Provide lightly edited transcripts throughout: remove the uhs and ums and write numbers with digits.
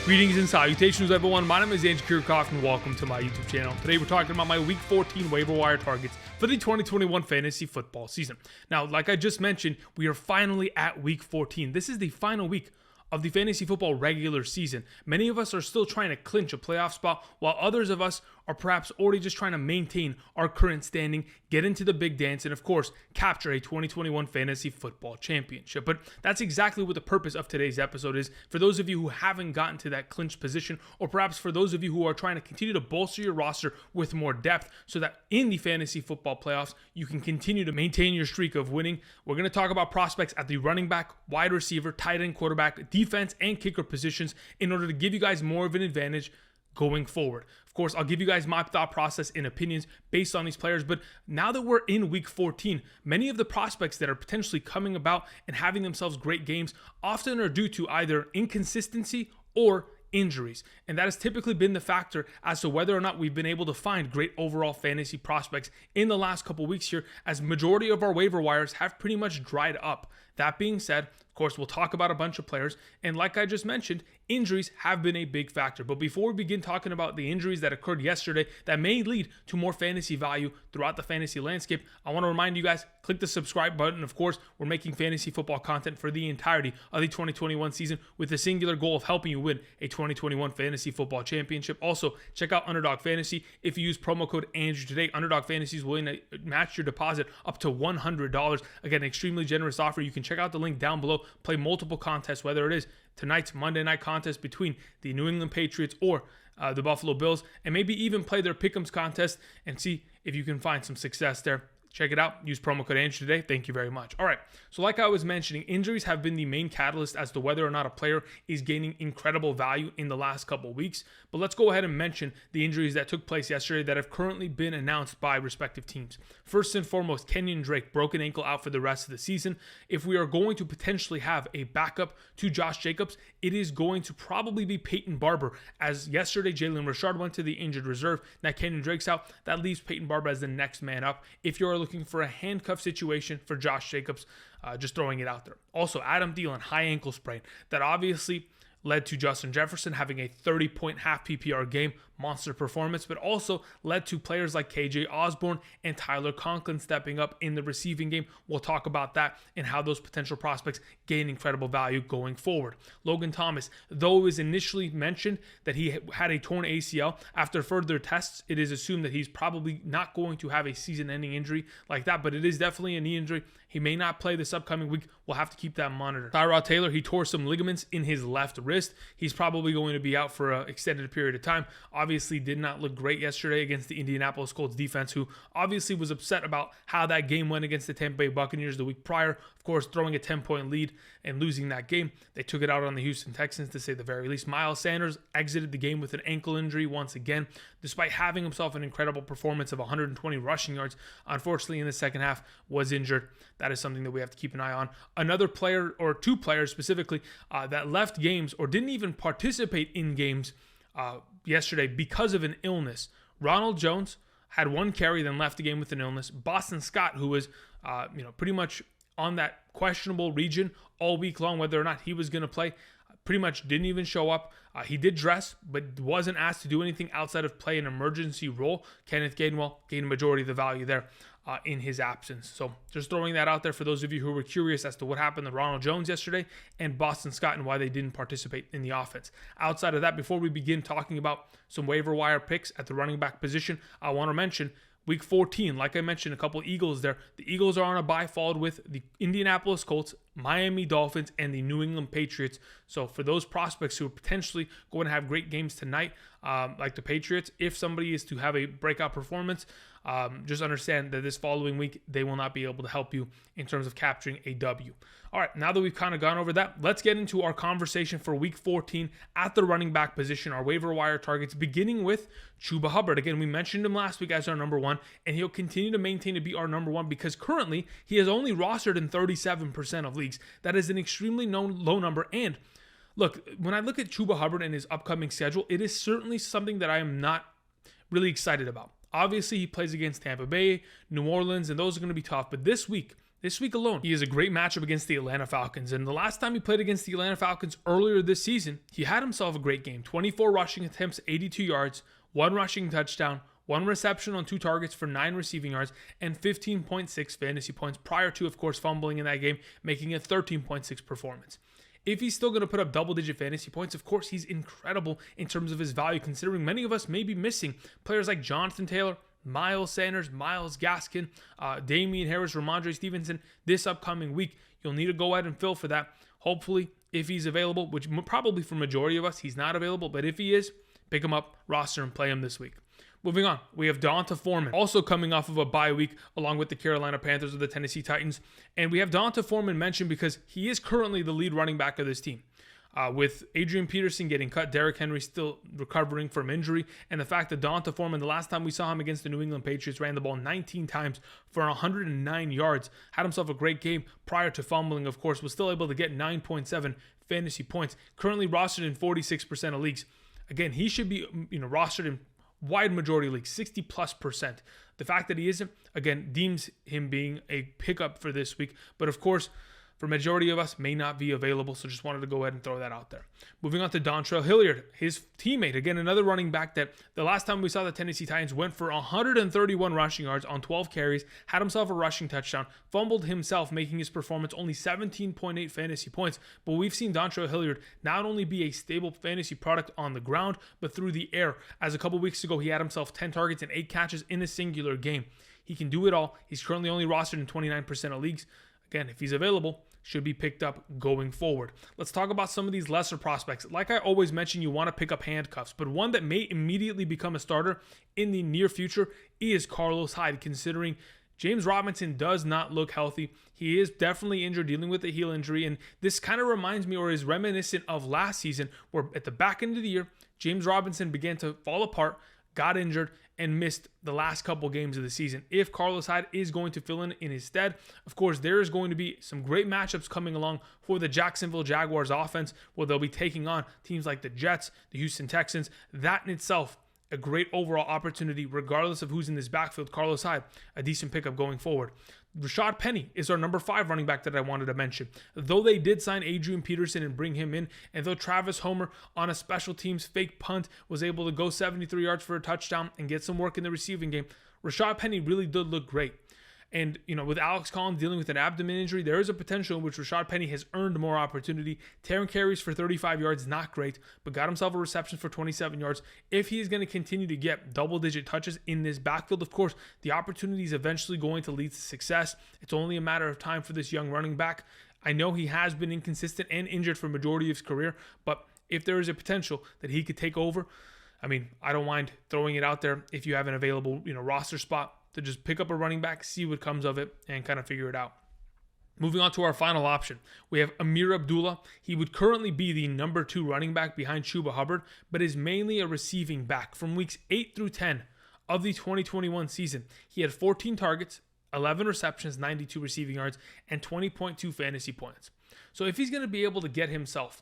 Greetings and salutations, everyone. My name is Andrew Kirchhoff, and welcome to my YouTube channel. Today, we're talking about my Week 14 waiver wire targets for the 2021 fantasy football season. Now, like I just mentioned, we are finally at Week 14. This is the final week of the fantasy football regular season. Many of us are still trying to clinch a playoff spot, while others of us are perhaps already just trying to maintain our current standing, get into the big dance, and of course, capture a 2021 fantasy football championship. But that's exactly what the purpose of today's episode is. For those of you who haven't gotten to that clinch position, or perhaps for those of you who are trying to continue to bolster your roster with more depth so that in the fantasy football playoffs, you can continue to maintain your streak of winning. We're going to talk about prospects at the running back, wide receiver, tight end, quarterback, defense, and kicker positions in order to give you guys more of an advantage going forward. Of course, I'll give you guys my thought process and opinions based on these players, but now that we're in Week 14, many of the prospects that are potentially coming about and having themselves great games often are due to either inconsistency or injuries. And that has typically been the factor as to whether or not we've been able to find great overall fantasy prospects in the last couple weeks here, as majority of our waiver wires have pretty much dried up. That being said, of course, we'll talk about a bunch of players, and like I just mentioned, injuries have been a big factor. But before we begin talking about the injuries that occurred yesterday that may lead to more fantasy value throughout the fantasy landscape, I want to remind you guys, click the subscribe button. Of course, we're making fantasy football content for the entirety of the 2021 season with the singular goal of helping you win a 2021 fantasy football championship. Also, check out Underdog Fantasy. If you use promo code Andrew today, Underdog Fantasy is willing to match your deposit up to $100. Again, extremely generous offer. You can check out the link down below. Play multiple contests, whether it is tonight's Monday night contest between the New England Patriots or the Buffalo Bills, and maybe even play their pick'ems contest and see if you can find some success there. Check it out. Use promo code Andrew today. Thank you very much. All right. So like I was mentioning, injuries have been the main catalyst as to whether or not a player is gaining incredible value in the last couple weeks. But let's go ahead and mention the injuries that took place yesterday that have currently been announced by respective teams. First and foremost, Kenyon Drake, broken ankle, out for the rest of the season. If we are going to potentially have a backup to Josh Jacobs, it is going to probably be Peyton Barber. As yesterday, Jalen Richard went to the injured reserve. Now Kenyon Drake's out. That leaves Peyton Barber as the next man up. If you're looking for a handcuff situation for Josh Jacobs, just throwing it out there. Also, Adam Thielen, high ankle sprain. That obviously led to Justin Jefferson having a 30-point half PPR game, monster performance, but also led to players like KJ Osborn and Tyler Conklin stepping up in the receiving game. We'll talk about that and how those potential prospects gain incredible value going forward. Logan Thomas, though it was initially mentioned that he had a torn ACL, after further tests, it is assumed that he's probably not going to have a season-ending injury like that, but it is definitely a knee injury. He may not play this upcoming week. We'll have to keep that monitored. Tyrod Taylor, he tore some ligaments in his left wrist. He's probably going to be out for an extended period of time. Obviously did not look great yesterday against the Indianapolis Colts defense, who obviously was upset about how that game went against the Tampa Bay Buccaneers the week prior. Of course, throwing a 10-point lead and losing that game. They took it out on the Houston Texans, to say the very least. Miles Sanders exited the game with an ankle injury once again, despite having himself an incredible performance of 120 rushing yards. Unfortunately, in the second half, was injured. That is something that we have to keep an eye on. Another player, or two players specifically, that left games or didn't even participate in games yesterday because of an illness. Ronald Jones had one carry, then left the game with an illness. Boston Scott, who was pretty much on that questionable region all week long, whether or not he was going to play, pretty much didn't even show up. He did dress, but wasn't asked to do anything outside of play an emergency role. Kenneth Gainwell gained a majority of the value there in his absence. So just throwing that out there for those of you who were curious as to what happened to Ronald Jones yesterday and Boston Scott and why they didn't participate in the offense. Outside of that, before we begin talking about some waiver wire picks at the running back position, I want to mention Week 14, like I mentioned, a couple Eagles there. The Eagles are on a bye, followed with the Indianapolis Colts, Miami Dolphins, and the New England Patriots. So for those prospects who are potentially going to have great games tonight, like the Patriots, if somebody is to have a breakout performance, just understand that this following week, they will not be able to help you in terms of capturing a W. All right, now that we've kind of gone over that, let's get into our conversation for Week 14 at the running back position, our waiver wire targets, beginning with Chuba Hubbard. Again, we mentioned him last week as our number one, and he'll continue to maintain to be our number one because currently he is only rostered in 37% of leagues. That is an extremely low number. And look, when I look at Chuba Hubbard and his upcoming schedule, it is certainly something that I am not really excited about. Obviously, he plays against Tampa Bay, New Orleans, and those are going to be tough. But this week, This week alone, he has a great matchup against the Atlanta Falcons. And the last time he played against the Atlanta Falcons earlier this season, he had himself a great game. 24 rushing attempts, 82 yards, 1 rushing touchdown, 1 reception on 2 targets for 9 receiving yards, and 15.6 fantasy points prior to, of course, fumbling in that game, making a 13.6 performance. If he's still going to put up double-digit fantasy points, of course, he's incredible in terms of his value, considering many of us may be missing players like Jonathan Taylor, Miles Sanders, Myles Gaskin, Damian Harris, Ramondre Stevenson this upcoming week. You'll need to go ahead and fill for that. Hopefully, if he's available, which probably for majority of us, he's not available, but if he is, pick him up, roster and play him this week. Moving on, we have D'Onta Foreman, also coming off of a bye week along with the Carolina Panthers or the Tennessee Titans. And we have D'Onta Foreman mentioned because he is currently the lead running back of this team. With Adrian Peterson getting cut, Derrick Henry still recovering from injury, and the fact that D'Onta Foreman, the last time we saw him against the New England Patriots, ran the ball 19 times for 109 yards, had himself a great game prior to fumbling, of course, was still able to get 9.7 fantasy points, currently rostered in 46% of leagues. Again, he should be rostered in wide majority leagues, 60+%. The fact that he isn't, again, deems him being a pickup for this week, but of course, for majority of us, may not be available, so just wanted to go ahead and throw that out there. Moving on to Dontrell Hilliard, his teammate, again, another running back that the last time we saw the Tennessee Titans went for 131 rushing yards on 12 carries, had himself a rushing touchdown, fumbled himself, making his performance only 17.8 fantasy points. But we've seen Dontrell Hilliard not only be a stable fantasy product on the ground, but through the air, as a couple weeks ago, he had himself 10 targets and 8 catches in a singular game. He can do it all. He's currently only rostered in 29% of leagues. Again, if he's available, should be picked up going forward. Let's talk about some of these lesser prospects. Like I always mention, you want to pick up handcuffs, but one that may immediately become a starter in the near future is Carlos Hyde, considering James Robinson does not look healthy. He is definitely injured, dealing with a heel injury, and this kind of reminds me or is reminiscent of last season, where at the back end of the year, James Robinson began to fall apart, got injured, and missed the last couple games of the season. If Carlos Hyde is going to fill in his stead, of course, there is going to be some great matchups coming along for the Jacksonville Jaguars offense, where they'll be taking on teams like the Jets, the Houston Texans. That in itself, a great overall opportunity, regardless of who's in this backfield. Carlos Hyde, a decent pickup going forward. Rashaad Penny is our number 5 running back that I wanted to mention. Though they did sign Adrian Peterson and bring him in, and though Travis Homer on a special teams fake punt was able to go 73 yards for a touchdown and get some work in the receiving game, Rashaad Penny really did look great. And, with Alex Collins dealing with an abdomen injury, there is a potential in which Rashaad Penny has earned more opportunity. 10 carries for 35 yards, not great, but got himself a reception for 27 yards. If he is going to continue to get double-digit touches in this backfield, of course, the opportunity is eventually going to lead to success. It's only a matter of time for this young running back. I know he has been inconsistent and injured for the majority of his career, but if there is a potential that he could take over, I don't mind throwing it out there if you have an available, roster spot, to just pick up a running back, see what comes of it, and kind of figure it out. Moving on to our final option, we have Ameer Abdullah. He would currently be the number 2 running back behind Chuba Hubbard, but is mainly a receiving back. From weeks 8 through 10 of the 2021 season, he had 14 targets, 11 receptions, 92 receiving yards, and 20.2 fantasy points. So if he's going to be able to get himself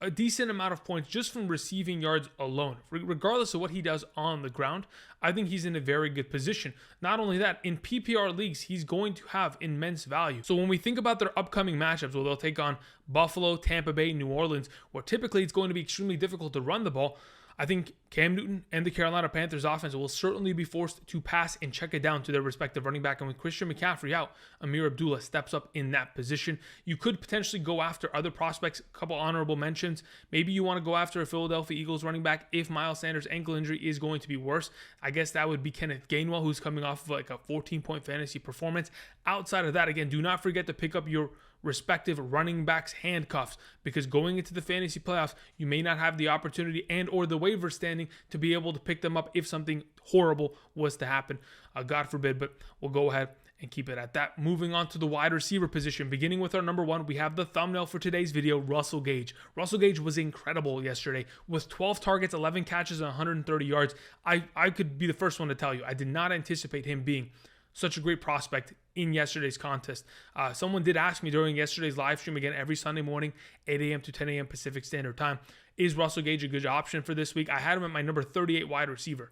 a decent amount of points just from receiving yards alone, regardless of what he does on the ground, I think he's in a very good position. Not only that, in PPR leagues, he's going to have immense value. So when we think about their upcoming matchups, where they'll take on Buffalo, Tampa Bay, New Orleans, where typically it's going to be extremely difficult to run the ball, I think Cam Newton and the Carolina Panthers offense will certainly be forced to pass and check it down to their respective running back. And with Christian McCaffrey out, Ameer Abdullah steps up in that position. You could potentially go after other prospects, a couple honorable mentions. Maybe you want to go after a Philadelphia Eagles running back if Miles Sanders' ankle injury is going to be worse. I guess that would be Kenneth Gainwell, who's coming off of like a 14-point fantasy performance. Outside of that, again, do not forget to pick up your respective running backs handcuffs, because going into the fantasy playoffs, you may not have the opportunity and or the waiver standing to be able to pick them up if something horrible was to happen. God forbid, but we'll go ahead and keep it at that. Moving on to the wide receiver position, beginning with our number 1, we have the thumbnail for today's video, Russell Gage. Russell Gage was incredible yesterday with 12 targets, 11 catches, and 130 yards. I could be the first one to tell you, I did not anticipate him being such a great prospect in yesterday's contest. Someone did ask me during yesterday's live stream, again, every Sunday morning, 8 a.m. to 10 a.m. Pacific Standard Time, is Russell Gage a good option for this week? I had him at my number 38 wide receiver.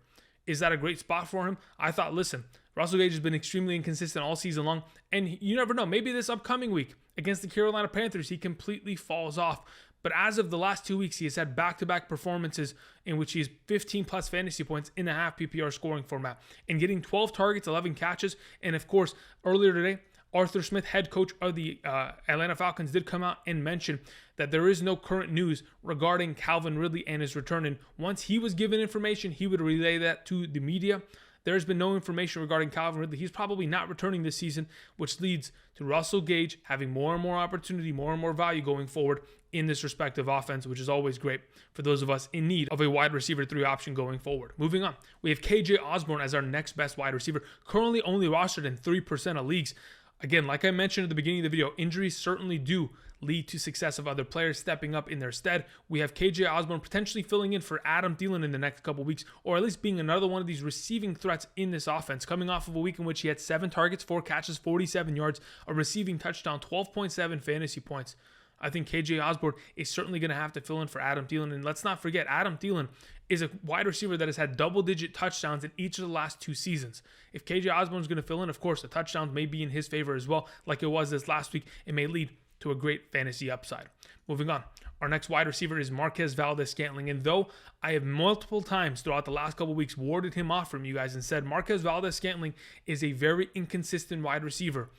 Is that a great spot for him? I thought, listen, Russell Gage has been extremely inconsistent all season long, and you never know. Maybe this upcoming week against the Carolina Panthers, he completely falls off. But as of the last 2 weeks, he has had back-to-back performances in which he has 15-plus fantasy points in a half PPR scoring format and getting 12 targets, 11 catches. And, of course, earlier today, Arthur Smith, head coach of the Atlanta Falcons, did come out and mention that there is no current news regarding Calvin Ridley and his return. And once he was given information, he would relay that to the media. There has been no information regarding Calvin Ridley. He's probably not returning this season, which leads to Russell Gage having more and more opportunity, more and more value going forward in this respective offense, which is always great for those of us in need of a wide receiver 3 option going forward. Moving on, we have KJ Osborn as our next best wide receiver, currently only rostered in 3% of leagues. Again, like I mentioned at the beginning of the video, injuries certainly do lead to success of other players stepping up in their stead. We have KJ Osborn potentially filling in for Adam Thielen in the next couple weeks, or at least being another one of these receiving threats in this offense, coming off of a week in which he had 7 targets, 4 catches, 47 yards, a receiving touchdown, 12.7 fantasy points. I think KJ Osborn is certainly going to have to fill in for Adam Thielen. And let's not forget, Adam Thielen is a wide receiver that has had double-digit touchdowns in each of the last 2 seasons. If KJ Osborn is going to fill in, of course, the touchdowns may be in his favor as well, like it was this last week. It may lead to a great fantasy upside. Moving on, our next wide receiver is Marquez Valdes-Scantling. And though I have multiple times throughout the last couple weeks warded him off from you guys and said Marquez Valdes-Scantling is a very inconsistent wide receiver,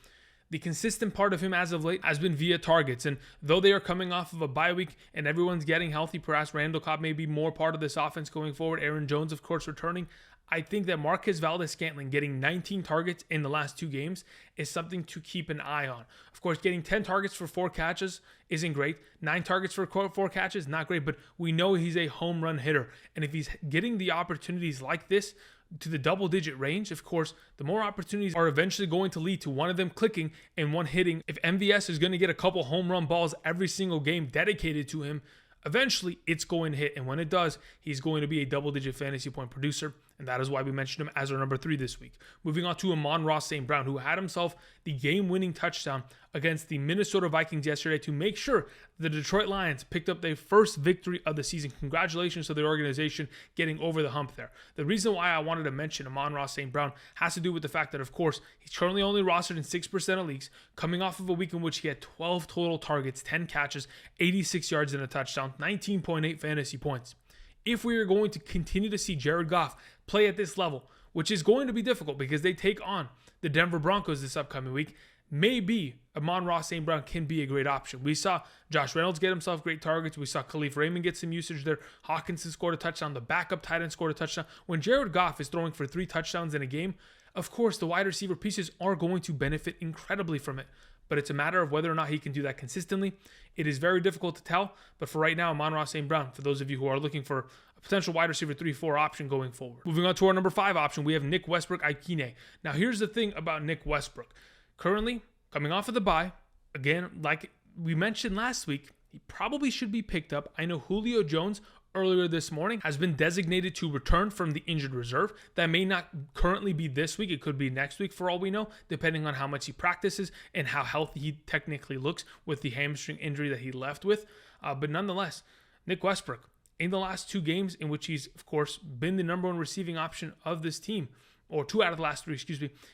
the consistent part of him as of late has been via targets. And though they are coming off of a bye week and everyone's getting healthy, perhaps Randall Cobb may be more part of this offense going forward. Aaron Jones, of course, returning. I think that Marquez Valdes-Scantling getting 19 targets in the last 2 games is something to keep an eye on. Of course, getting 10 targets for 4 catches isn't great. 9 targets for 4 catches, not great, but we know he's a home run hitter. And if he's getting the opportunities like this, to the double-digit range, of course, the more opportunities are eventually going to lead to one of them clicking and one hitting. If MVS is going to get a couple home run balls every single game dedicated to him, eventually it's going to hit. And when it does, he's going to be a double-digit fantasy point producer. And that is why we mentioned him as our number 3 this week. Moving on to Amon-Ra St. Brown, who had himself the game-winning touchdown against the Minnesota Vikings yesterday to make sure the Detroit Lions picked up their first victory of the season. Congratulations to the organization getting over the hump there. The reason why I wanted to mention Amon-Ra St. Brown has to do with the fact that, of course, he's currently only rostered in 6% of leagues, coming off of a week in which he had 12 total targets, 10 catches, 86 yards and a touchdown, 19.8 fantasy points. If we are going to continue to see Jared Goff play at this level, which is going to be difficult because they take on the Denver Broncos this upcoming week, maybe Amon-Ra St. Brown can be a great option. We saw Josh Reynolds get himself great targets. We saw Khalif Raymond get some usage there. Hawkinson scored a touchdown. The backup tight end scored a touchdown. When Jared Goff is throwing for 3 touchdowns in a game, of course, the wide receiver pieces are going to benefit incredibly from it. But it's a matter of whether or not he can do that consistently. It is very difficult to tell. But for right now, Amon-Ra St. Brown, for those of you who are looking for a potential wide receiver 3-4 option going forward. Moving on to our number 5 option, we have Nick Westbrook-Ikhine. Now, here's the thing about Nick Westbrook. Currently, coming off of the bye, again, like we mentioned last week, he probably should be picked up. I know Julio Jones earlier this morning has been designated to return from the injured reserve. That may not currently be this week. It could be next week for all we know, depending on how much he practices and how healthy he technically looks with the hamstring injury that he left with. But nonetheless, Nick Westbrook, in the last 2 games in which he's, of course, been the number 1 receiving option of this team, or 2 out of the last 3,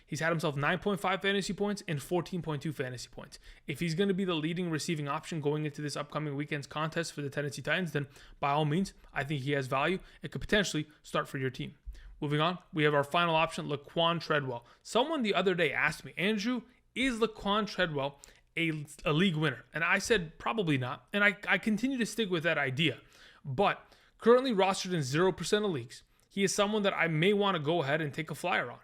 he's had himself 9.5 fantasy points and 14.2 fantasy points. If he's going to be the leading receiving option going into this upcoming weekend's contest for the Tennessee Titans, then by all means, I think he has value. It could potentially start for your team. Moving on, we have our final option, Laquon Treadwell. Someone the other day asked me, Andrew, is Laquon Treadwell a league winner? And I said, probably not. And I continue to stick with that idea. But currently rostered in 0% of leagues, he is someone that I may want to go ahead and take a flyer on.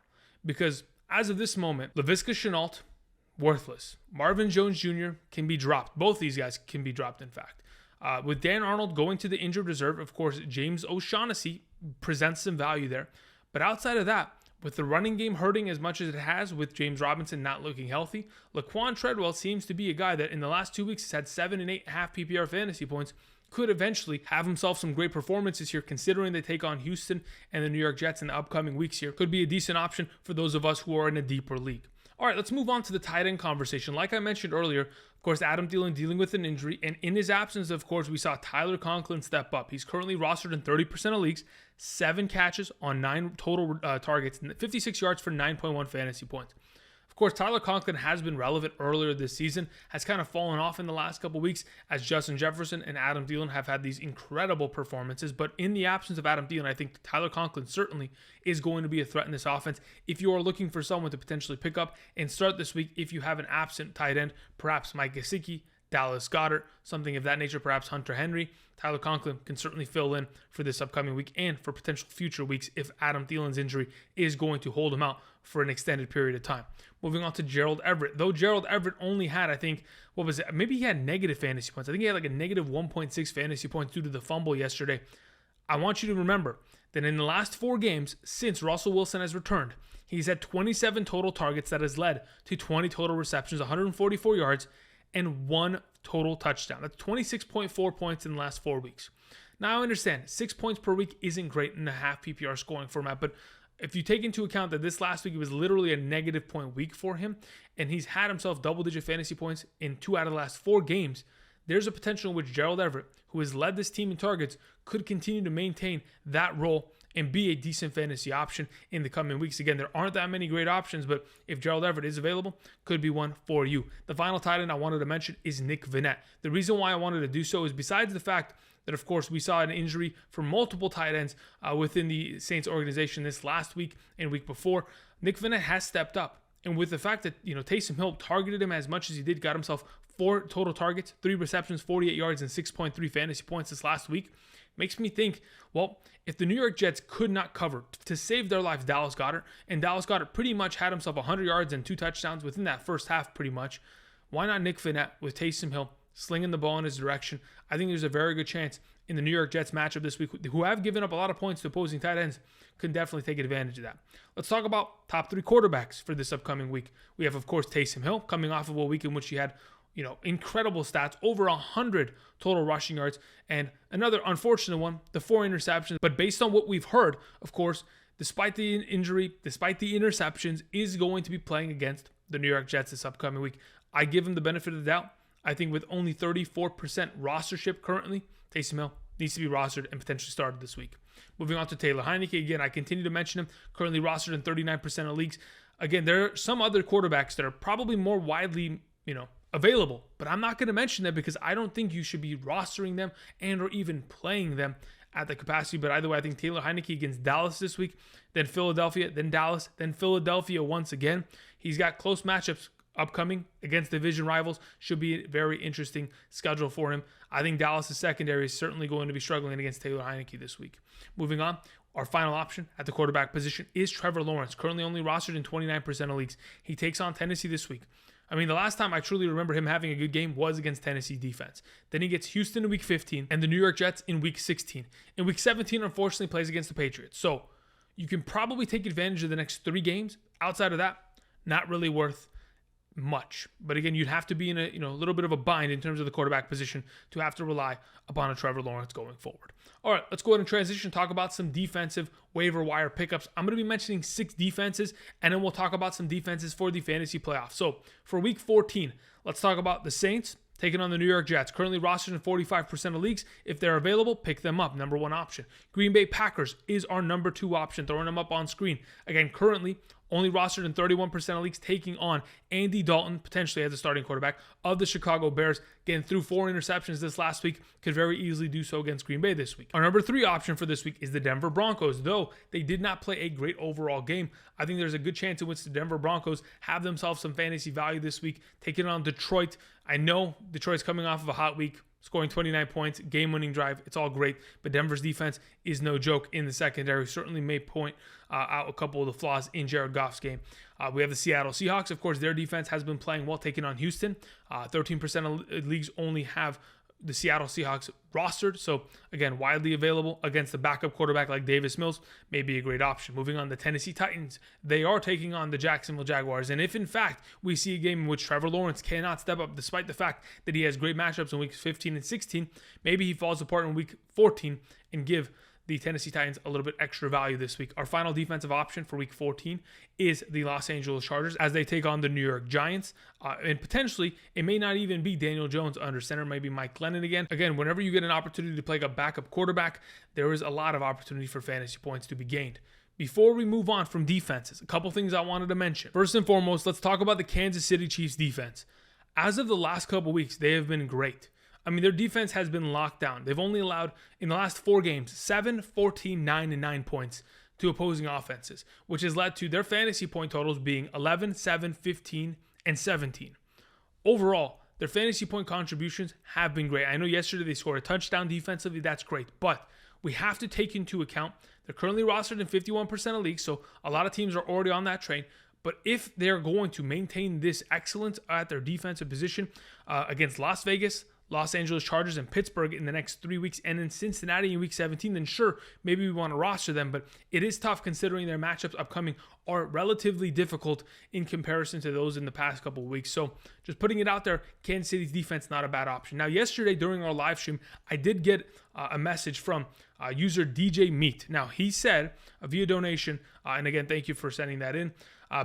Because as of this moment, Laviska Shenault, worthless. Marvin Jones Jr. can be dropped. Both these guys can be dropped, in fact. With Dan Arnold going to the injured reserve, of course, James O'Shaughnessy presents some value there. But outside of that, with the running game hurting as much as it has, with James Robinson not looking healthy, Laquon Treadwell seems to be a guy that in the last 2 weeks has had 7 and 8.5 PPR fantasy points, could eventually have himself some great performances here, considering they take on Houston and the New York Jets in the upcoming weeks here. Could be a decent option for those of us who are in a deeper league. All right, let's move on to the tight end conversation. Like I mentioned earlier, of course, Adam Thielen dealing with an injury, and in his absence, of course, we saw Tyler Conklin step up. He's currently rostered in 30% of leagues, 7 catches on 9 total targets, and 56 yards for 9.1 fantasy points. Of course, Tyler Conklin has been relevant earlier this season, has kind of fallen off in the last couple weeks as Justin Jefferson and Adam Thielen have had these incredible performances. But in the absence of Adam Thielen, I think Tyler Conklin certainly is going to be a threat in this offense. If you are looking for someone to potentially pick up and start this week, if you have an absent tight end, perhaps Mike Gesicki, Dallas Goedert, something of that nature, perhaps Hunter Henry, Tyler Conklin can certainly fill in for this upcoming week and for potential future weeks if Adam Thielen's injury is going to hold him out for an extended period of time. Moving on to Gerald Everett. Though Gerald Everett only had, I think, what was it? Maybe he had negative fantasy points. I think he had like a negative 1.6 fantasy points due to the fumble yesterday. I want you to remember that in the last 4 games since Russell Wilson has returned, he's had 27 total targets that has led to 20 total receptions, 144 yards, and 1 total touchdown. That's 26.4 points in the last 4 weeks. Now, I understand 6 points per week isn't great in a half PPR scoring format, but if you take into account that this last week it was literally a negative point week for him, and he's had himself double-digit fantasy points in 2 out of the last 4 games, there's a potential in which Gerald Everett, who has led this team in targets, could continue to maintain that role and be a decent fantasy option in the coming weeks. Again, there aren't that many great options, but if Gerald Everett is available, could be one for you. The final tight end I wanted to mention is Nick Vannett. The reason why I wanted to do so is besides the fact that, of course, we saw an injury for multiple tight ends within the Saints organization this last week and week before, Nick Vannett has stepped up. And with the fact that, Taysom Hill targeted him as much as he did, got himself 4 total targets, 3 receptions, 48 yards, and 6.3 fantasy points this last week, makes me think, well, if the New York Jets could not cover to save their lives Dallas Goedert, and Dallas Goedert pretty much had himself 100 yards and 2 touchdowns within that first half pretty much, why not Nick Vannett with Taysom Hill slinging the ball in his direction? I think there's a very good chance in the New York Jets matchup this week, who have given up a lot of points to opposing tight ends, can definitely take advantage of that. Let's talk about top 3 quarterbacks for this upcoming week. We have, of course, Taysom Hill coming off of a week in which he had incredible stats, over 100 total rushing yards, and another unfortunate one, the 4 interceptions. But based on what we've heard, of course, despite the injury, despite the interceptions, is going to be playing against the New York Jets this upcoming week. I give him the benefit of the doubt. I think with only 34% rostership currently, Taysom Hill needs to be rostered and potentially started this week. Moving on to Taylor Heinicke. Again, I continue to mention him, currently rostered in 39% of leagues. Again, there are some other quarterbacks that are probably more widely, available, but I'm not going to mention them because I don't think you should be rostering them and or even playing them at the capacity. But either way, I think Taylor Heinicke against Dallas this week, then Philadelphia, then Dallas, then Philadelphia once again. He's got close matchups upcoming against division rivals. Should be a very interesting schedule for him. I think Dallas' secondary is certainly going to be struggling against Taylor Heinicke this week. Moving on, our final option at the quarterback position is Trevor Lawrence, currently only rostered in 29% of leagues. He takes on Tennessee this week. I mean, the last time I truly remember him having a good game was against Tennessee defense. Then he gets Houston in week 15 and the New York Jets in week 16. In week 17, unfortunately, plays against the Patriots. So you can probably take advantage of the next 3 games. Outside of that, not really worth much. But again, you'd have to be in a little bit of a bind in terms of the quarterback position to have to rely upon a Trevor Lawrence going forward. All right, let's go ahead and transition, talk about some defensive waiver wire pickups. I'm going to be mentioning 6 defenses, and then we'll talk about some defenses for the fantasy playoffs. So for week 14, let's talk about the Saints taking on the New York Jets, currently rostered in 45% of leagues. If they're available, pick them up. Number 1 option. Green Bay Packers is our number 2 option, throwing them up on screen. Again, currently only rostered in 31% of leagues, taking on Andy Dalton, potentially as a starting quarterback of the Chicago Bears. Again, through 4 interceptions this last week, could very easily do so against Green Bay this week. Our number 3 option for this week is the Denver Broncos. Though they did not play a great overall game, I think there's a good chance in which the Denver Broncos have themselves some fantasy value this week, taking on Detroit. I know Detroit's coming off of a hot week, scoring 29 points, game-winning drive. It's all great, but Denver's defense is no joke in the secondary. Certainly may point out a couple of the flaws in Jared Goff's game. We have the Seattle Seahawks. Of course, their defense has been playing well, taking on Houston. 13% of leagues only have the Seattle Seahawks rostered. So, again, widely available against a backup quarterback like Davis Mills may be a great option. Moving on, the Tennessee Titans. They are taking on the Jacksonville Jaguars. And if, in fact, we see a game in which Trevor Lawrence cannot step up, despite the fact that he has great matchups in weeks 15 and 16, maybe he falls apart in week 14 and give the Tennessee Titans a little bit extra value this week. Our final defensive option for week 14 is the Los Angeles Chargers as they take on the New York Giants. And potentially, it may not even be Daniel Jones under center, maybe Mike Glennon again. Again, whenever you get an opportunity to play a backup quarterback, there is a lot of opportunity for fantasy points to be gained. Before we move on from defenses, a couple things I wanted to mention. First and foremost, let's talk about the Kansas City Chiefs defense. As of the last couple weeks, they have been great. I mean, their defense has been locked down. They've only allowed, in the last 4 games, 7, 14, 9, and 9 points to opposing offenses, which has led to their fantasy point totals being 11, 7, 15, and 17. Overall, their fantasy point contributions have been great. I know yesterday they scored a touchdown defensively. That's great. But we have to take into account they're currently rostered in 51% of leagues, so a lot of teams are already on that train. But if they're going to maintain this excellence at their defensive position against Las Vegas, Los Angeles Chargers, and Pittsburgh in the next 3 weeks, and in Cincinnati in week 17, then sure, maybe we want to roster them, but it is tough considering their matchups upcoming are relatively difficult in comparison to those in the past couple of weeks. So just putting it out there, Kansas City's defense, not a bad option. Now, yesterday during our live stream, I did get a message from user DJ Meat. Now, he said via donation, and again, thank you for sending that in,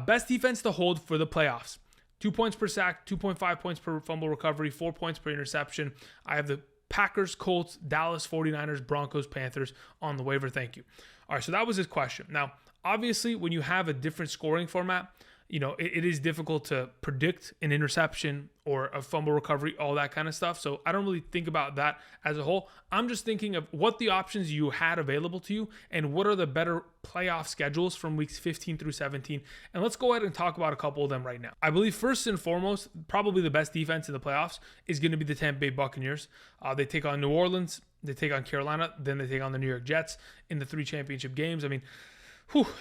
best defense to hold for the playoffs. 2 points per sack, 2.5 points per fumble recovery, 4 points per interception. I have the Packers, Colts, Dallas, 49ers, Broncos, Panthers on the waiver. Thank you. All right, so that was his question. Now, obviously, when you have a different scoring format, you know, it is difficult to predict an interception or a fumble recovery, all that kind of stuff. So I don't really think about that as a whole. I'm just thinking of what the options you had available to you and what are the better playoff schedules from weeks 15 through 17. And let's go ahead and talk about a couple of them right now. I believe first and foremost, probably the best defense in the playoffs is going to be the Tampa Bay Buccaneers. They take on New Orleans, they take on Carolina, then they take on the New York Jets in the 3 championship games. I mean,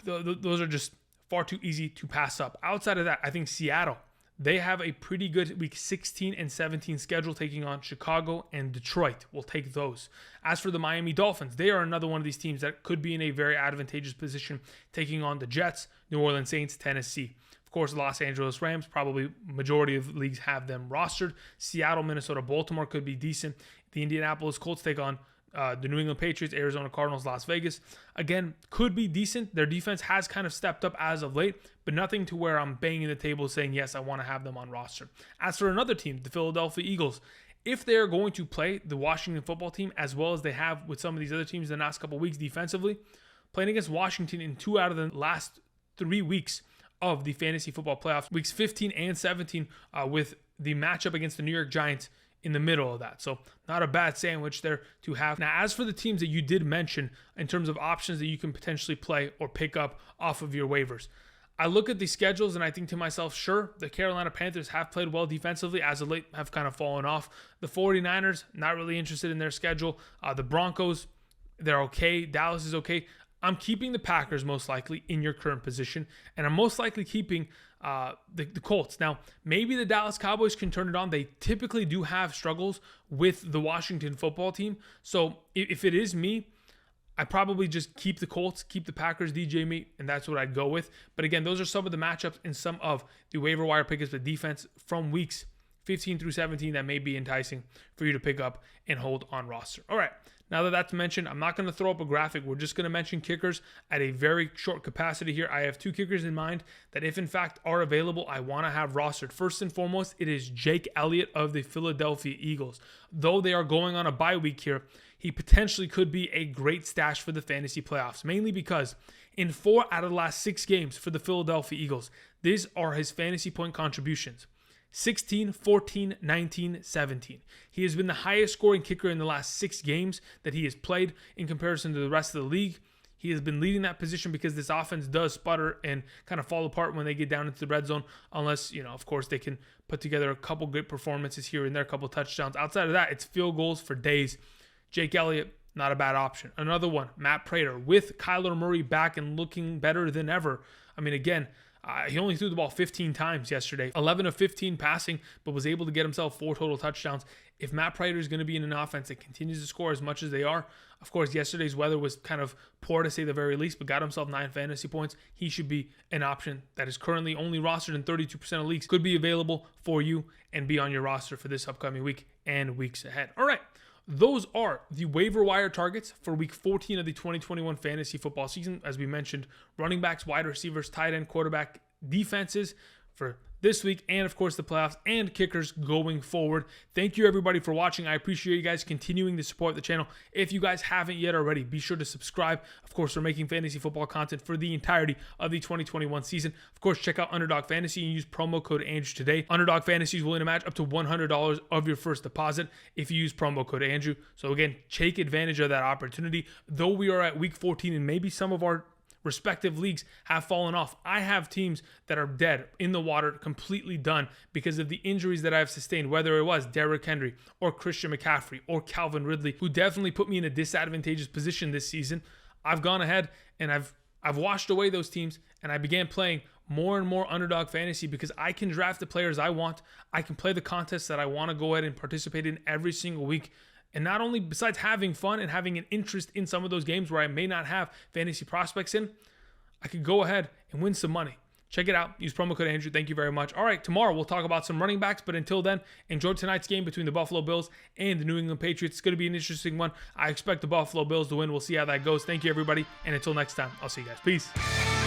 those are just far too easy to pass up. Outside of that, I think Seattle, they have a pretty good week 16 and 17 schedule taking on Chicago and Detroit. We'll take those. As for the Miami Dolphins, they are another one of these teams that could be in a very advantageous position taking on the Jets, New Orleans Saints, Tennessee. Of course, the Los Angeles Rams, probably majority of leagues have them rostered. Seattle, Minnesota, Baltimore could be decent. The Indianapolis Colts take on the New England Patriots, Arizona Cardinals, Las Vegas. Again, could be decent. Their defense has kind of stepped up as of late, but nothing to where I'm banging the table saying, yes, I want to have them on roster. As for another team, the Philadelphia Eagles, if they're going to play the Washington football team as well as they have with some of these other teams in the last couple of weeks defensively, playing against Washington in 2 out of the last 3 weeks of the fantasy football playoffs, weeks 15 and 17 with the matchup against the New York Giants in the middle of that. So not a bad sandwich there to have. Now, as for the teams that you did mention in terms of options that you can potentially play or pick up off of your waivers, I look at the schedules and I think to myself, sure, the Carolina Panthers have played well defensively, as of late have kind of fallen off. The 49ers, not really interested in their schedule. The Broncos, they're okay. Dallas is okay. I'm keeping the Packers most likely in your current position, and I'm most likely keeping the Colts. Now, maybe the Dallas Cowboys can turn it on. They typically do have struggles with the Washington football team. So if it is me, I probably just keep the Colts, keep the Packers, DJ Meat, and that's what I'd go with. But again, those are some of the matchups and some of the waiver wire pickups, the defense from weeks 15 through 17 that may be enticing for you to pick up and hold on roster. All right. Now that that's mentioned, I'm not going to throw up a graphic. We're just going to mention kickers at a very short capacity here. I have 2 kickers in mind that if in fact are available, I want to have rostered. First and foremost, it is Jake Elliott of the Philadelphia Eagles. Though they are going on a bye week here, he potentially could be a great stash for the fantasy playoffs, mainly because in 4 out of the last 6 games for the Philadelphia Eagles, these are his fantasy point contributions. 16, 14, 19, 17. He has been the highest scoring kicker in the last 6 games that he has played in comparison to the rest of the league. He has been leading that position because this offense does sputter and kind of fall apart when they get down into the red zone, unless, of course, they can put together a couple good performances here and there, a couple touchdowns. Outside of that, it's field goals for days. Jake Elliott, not a bad option. Another one, Matt Prater, with Kyler Murray back and looking better than ever. I mean, again, he only threw the ball 15 times yesterday, 11 of 15 passing, but was able to get himself 4 total touchdowns. If Matt Prater is going to be in an offense that continues to score as much as they are, of course, yesterday's weather was kind of poor to say the very least, but got himself 9 fantasy points. He should be an option that is currently only rostered in 32% of leagues, could be available for you and be on your roster for this upcoming week and weeks ahead. All right. those are the waiver wire targets for week 14 of the 2021 fantasy football season. As we mentioned, running backs, wide receivers, tight end, quarterback, defenses for this week, and of course the playoffs and kickers going forward. Thank you everybody for watching. I appreciate you guys continuing to support the channel. If you guys haven't yet already, be sure to subscribe. Of course, we're making fantasy football content for the entirety of the 2021 season. Of course, check out Underdog Fantasy and use promo code Andrew today. Underdog Fantasy is willing to match up to $100 of your first deposit if you use promo code Andrew. So again, take advantage of that opportunity. Though we are at week 14 and maybe some of our respective leagues have fallen off, I have teams that are dead in the water, completely done because of the injuries that I've sustained, whether it was Derrick Henry or Christian McCaffrey or Calvin Ridley, who definitely put me in a disadvantageous position this season. I've gone ahead and I've washed away those teams, and I began playing more and more Underdog Fantasy because I can draft the players I want. I can play the contests that I want to go ahead and participate in every single week. And not only, besides having fun and having an interest in some of those games where I may not have fantasy prospects in, I could go ahead and win some money. Check it out. Use promo code Andrew. Thank you very much. All right, tomorrow we'll talk about some running backs, but until then, enjoy tonight's game between the Buffalo Bills and the New England Patriots. It's going to be an interesting one. I expect the Buffalo Bills to win. We'll see how that goes. Thank you, everybody, and until next time, I'll see you guys. Peace.